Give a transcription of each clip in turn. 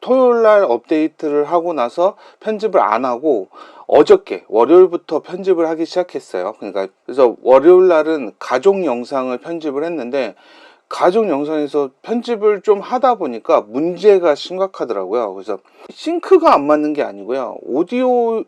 토요일날 업데이트를 하고 나서 편집을 안 하고 어저께 월요일부터 편집을 하기 시작했어요. 그러니까 그래서 월요일날은 가족 영상을 편집을 했는데 가족 영상에서 편집을 좀 하다 보니까 문제가 심각하더라고요. 그래서 싱크가 안 맞는 게 아니고요. 오디오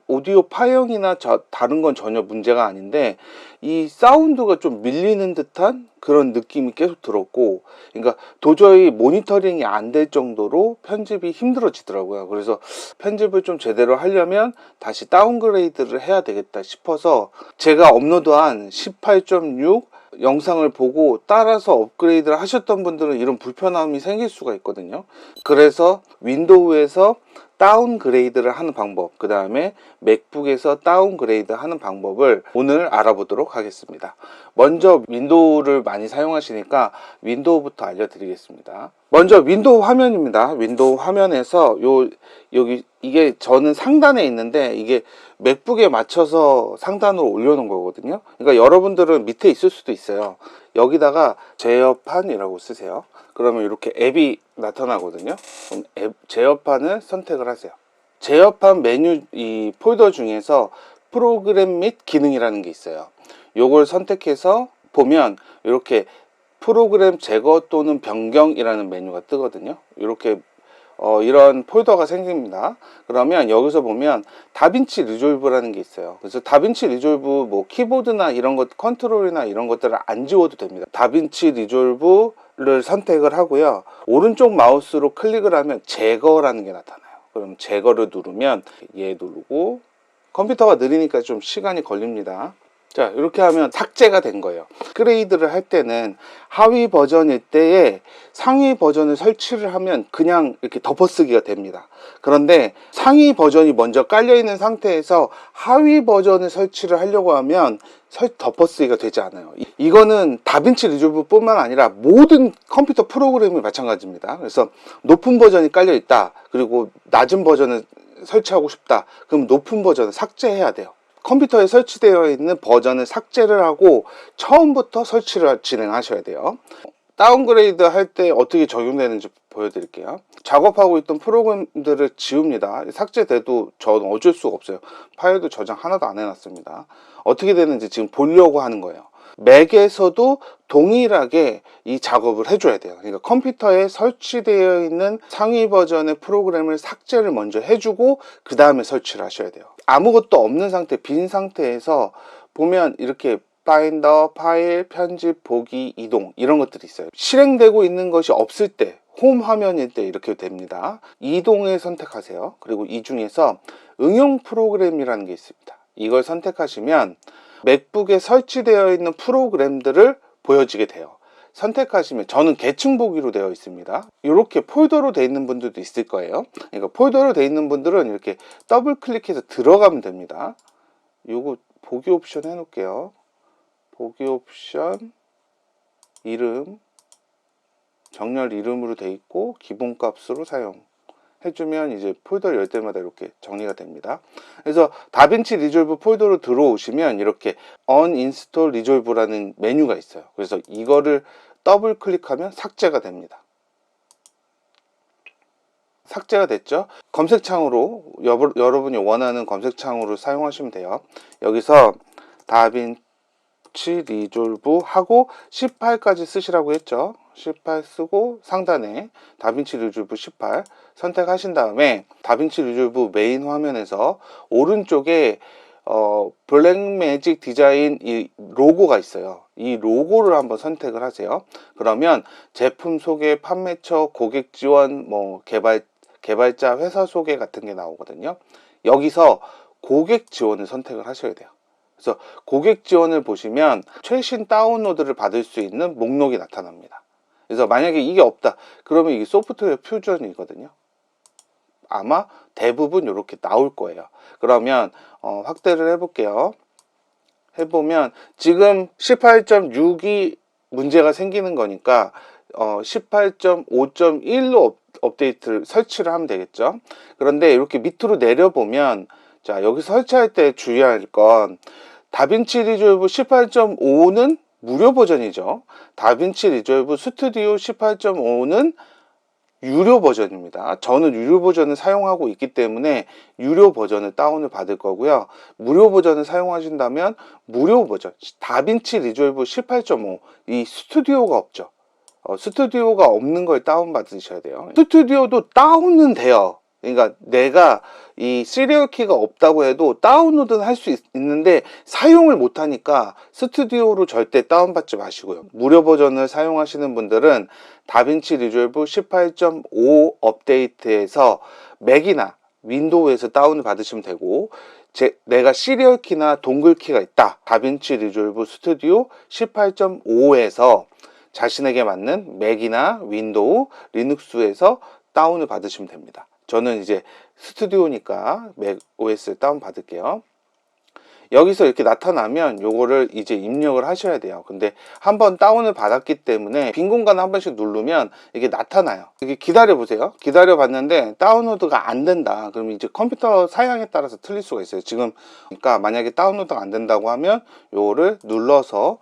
파형이나 다른 건 전혀 문제가 아닌데 이 사운드가 좀 밀리는 듯한 그런 느낌이 계속 들었고, 그러니까 도저히 모니터링이 안 될 정도로 편집이 힘들어지더라고요. 그래서 편집을 좀 제대로 하려면 다시 다운그레이드를 해야 되겠다 싶어서 제가 업로드한 18.6 영상을 보고 따라서 업그레이드를 하셨던 분들은 이런 불편함이 생길 수가 있거든요. 그래서 윈도우에서 다운그레이드를 하는 방법, 그 다음에 맥북에서 다운그레이드 하는 방법을 오늘 알아보도록 하겠습니다. 먼저 윈도우를 많이 사용하시니까 윈도우부터 알려드리겠습니다. 먼저 윈도우 화면입니다. 윈도우 화면에서 여기 이게 저는 상단에 있는데 이게 맥북에 맞춰서 상단으로 올려놓은 거거든요. 그러니까 여러분들은 밑에 있을 수도 있어요. 여기다가 제어판이라고 쓰세요. 그러면 이렇게 앱이 나타나거든요. 그럼 제어판을 선택을 하세요. 제어판 메뉴 이 폴더 중에서 프로그램 및 기능이라는 게 있어요. 요걸 선택해서 보면 이렇게 프로그램 제거 또는 변경이라는 메뉴가 뜨거든요. 이렇게 이런 폴더가 생깁니다. 그러면 여기서 보면 다빈치 리졸브라는 게 있어요. 그래서 다빈치 리졸브 뭐 키보드나 이런 것, 컨트롤이나 이런 것들을 안 지워도 됩니다. 다빈치 리졸브를 선택을 하고요. 오른쪽 마우스로 클릭을 하면 제거라는 게 나타나요. 그럼 제거를 누르면 얘 누르고, 컴퓨터가 느리니까 좀 시간이 걸립니다. 자, 이렇게 하면 삭제가 된 거예요. 업그레이드를 할 때는 하위 버전일 때에 상위 버전을 설치를 하면 그냥 이렇게 덮어쓰기가 됩니다. 그런데 상위 버전이 먼저 깔려 있는 상태에서 하위 버전을 설치를 하려고 하면 덮어쓰기가 되지 않아요. 이거는 다빈치 리졸브 뿐만 아니라 모든 컴퓨터 프로그램이 마찬가지입니다. 그래서 높은 버전이 깔려 있다, 그리고 낮은 버전을 설치하고 싶다, 그럼 높은 버전을 삭제해야 돼요. 컴퓨터에 설치되어 있는 버전을 삭제를 하고 처음부터 설치를 진행하셔야 돼요. 다운그레이드 할 때 어떻게 적용되는지 보여드릴게요. 작업하고 있던 프로그램들을 지웁니다. 삭제돼도 저는 어쩔 수가 없어요. 파일도 저장 하나도 안 해놨습니다. 어떻게 되는지 지금 보려고 하는 거예요. 맥에서도 동일하게 이 작업을 해줘야 돼요. 그러니까 컴퓨터에 설치되어 있는 상위 버전의 프로그램을 삭제를 먼저 해주고 그 다음에 설치를 하셔야 돼요. 아무것도 없는 상태, 빈 상태에서 보면 이렇게 파인더, 파일, 편집, 보기, 이동 이런 것들이 있어요. 실행되고 있는 것이 없을 때, 홈 화면일 때 이렇게 됩니다. 이동을 선택하세요. 그리고 이 중에서 응용 프로그램이라는 게 있습니다. 이걸 선택하시면 맥북에 설치되어 있는 프로그램들을 보여지게 돼요. 선택하시면, 저는 계층 보기로 되어 있습니다. 이렇게 폴더로 되어 있는 분들도 있을 거예요. 그러니까 폴더로 되어 있는 분들은 이렇게 더블 클릭해서 들어가면 됩니다. 요거 보기 옵션 해놓을게요. 보기 옵션, 이름, 정렬 이름으로 되어 있고 기본 값으로 사용 해주면 이제 폴더를 열 때마다 이렇게 정리가 됩니다. 그래서 다빈치 리졸브 폴더로 들어오시면 이렇게 uninstall resolve라는 메뉴가 있어요. 그래서 이거를 더블 클릭하면 삭제가 됩니다. 삭제가 됐죠? 검색창으로 여러분이 원하는 검색창으로 사용하시면 돼요. 여기서 다빈치 리졸브 하고 18까지 쓰시라고 했죠. 18 쓰고 상단에 다빈치 리졸브 18 선택하신 다음에 다빈치 리졸브 메인 화면에서 오른쪽에 블랙매직 디자인 이 로고가 있어요. 이 로고를 한번 선택을 하세요. 그러면 제품 소개, 판매처, 고객 지원, 뭐 개발자 회사 소개 같은 게 나오거든요. 여기서 고객 지원을 선택을 하셔야 돼요. 그래서 고객 지원을 보시면 최신 다운로드를 받을 수 있는 목록이 나타납니다. 그래서 만약에 이게 없다 그러면 이게 소프트웨어 퓨전이거든요. 아마 대부분 이렇게 나올 거예요. 그러면 확대를 해볼게요. 해보면 지금 18.6이 문제가 생기는 거니까 18.5.1로 업데이트를 설치를 하면 되겠죠. 그런데 이렇게 밑으로 내려보면, 자, 여기 설치할 때 주의할 건 다빈치 리졸브 18.5는 무료 버전이죠. 다빈치 리졸브 스튜디오 18.5는 유료 버전입니다. 저는 유료 버전을 사용하고 있기 때문에 유료 버전을 다운을 받을 거고요. 무료 버전을 사용하신다면 무료 버전 다빈치 리졸브 18.5 이 스튜디오가 없죠. 스튜디오가 없는 걸 다운 받으셔야 돼요. 스튜디오도 다운은 돼요. 그러니까 내가 이 시리얼 키가 없다고 해도 다운로드는 할 수 있는데 사용을 못 하니까 스튜디오로 절대 다운받지 마시고요. 무료 버전을 사용하시는 분들은 다빈치 리졸브 18.5 업데이트에서 맥이나 윈도우에서 다운을 받으시면 되고, 내가 시리얼 키나 동글 키가 있다. 다빈치 리졸브 스튜디오 18.5에서 자신에게 맞는 맥이나 윈도우, 리눅스에서 다운을 받으시면 됩니다. 저는 이제 스튜디오니까 맥 OS 다운 받을게요. 여기서 이렇게 나타나면 요거를 이제 입력을 하셔야 돼요. 근데 한번 다운을 받았기 때문에 빈 공간 한 번씩 누르면 이게 나타나요. 이게 기다려 보세요. 기다려 봤는데 다운로드가 안 된다. 그럼 이제 컴퓨터 사양에 따라서 틀릴 수가 있어요. 지금 그러니까 만약에 다운로드가 안 된다고 하면 요거를 눌러서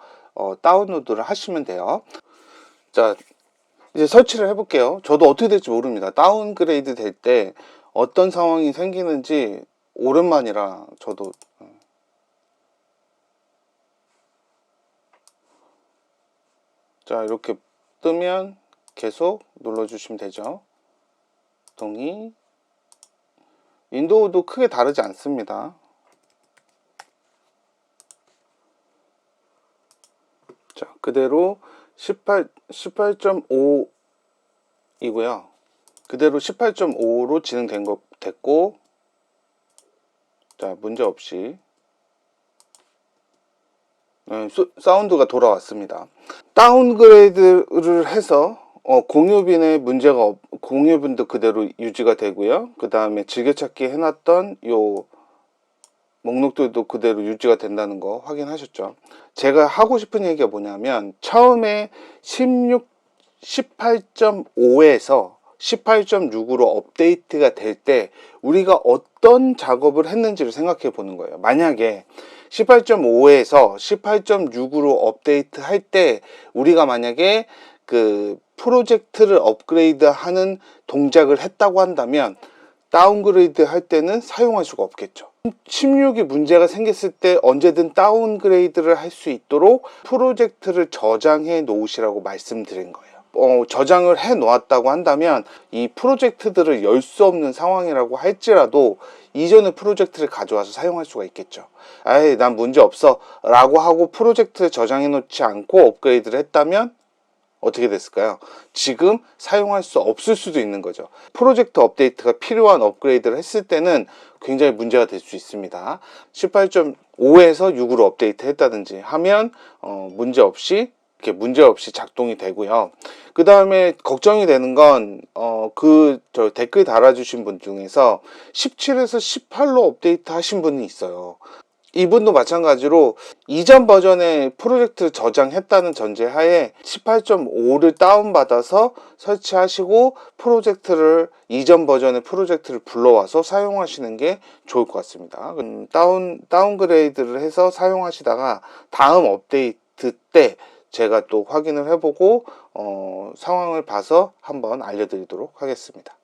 다운로드를 하시면 돼요. 자, 이제 설치를 해볼게요. 저도 어떻게 될지 모릅니다. 다운그레이드 될 때 어떤 상황이 생기는지 오랜만이라 저도. 자, 이렇게 뜨면 계속 눌러주시면 되죠. 동의. 윈도우도 크게 다르지 않습니다. 자, 그대로 18.5 이고요. 그대로 18.5로 진행된 거 됐고, 자, 문제 없이 사운드가 돌아왔습니다. 다운그레이드를 해서 공유빈도 그대로 유지가 되고요. 그 다음에 즐겨찾기 해놨던 요 목록들도 그대로 유지가 된다는 거 확인하셨죠? 제가 하고 싶은 얘기가 뭐냐면, 처음에 18.5에서 18.6으로 업데이트가 될 때 우리가 어떤 작업을 했는지를 생각해 보는 거예요. 만약에 18.5에서 18.6으로 업데이트 할 때 우리가 만약에 그 프로젝트를 업그레이드 하는 동작을 했다고 한다면 다운그레이드 할 때는 사용할 수가 없겠죠. 16이 문제가 생겼을 때 언제든 다운그레이드를 할 수 있도록 프로젝트를 저장해 놓으시라고 말씀드린 거예요. 저장을 해 놓았다고 한다면 이 프로젝트들을 열 수 없는 상황이라고 할지라도 이전의 프로젝트를 가져와서 사용할 수가 있겠죠. 아이, 난 문제 없어 라고 하고 프로젝트를 저장해 놓지 않고 업그레이드를 했다면 어떻게 됐을까요? 지금 사용할 수 없을 수도 있는 거죠. 프로젝트 업데이트가 필요한 업그레이드를 했을 때는 굉장히 문제가 될 수 있습니다. 18.5에서 6으로 업데이트 했다든지 하면 문제없이 작동이 되고요. 그 다음에 걱정이 되는 건 댓글 달아주신 분 중에서 17에서 18로 업데이트 하신 분이 있어요. 이분도 마찬가지로 이전 버전의 프로젝트를 저장했다는 전제하에 18.5를 다운받아서 설치하시고 이전 버전의 프로젝트를 불러와서 사용하시는 게 좋을 것 같습니다. 다운그레이드를 해서 사용하시다가 다음 업데이트 때 제가 또 확인을 해보고 상황을 봐서 한번 알려드리도록 하겠습니다.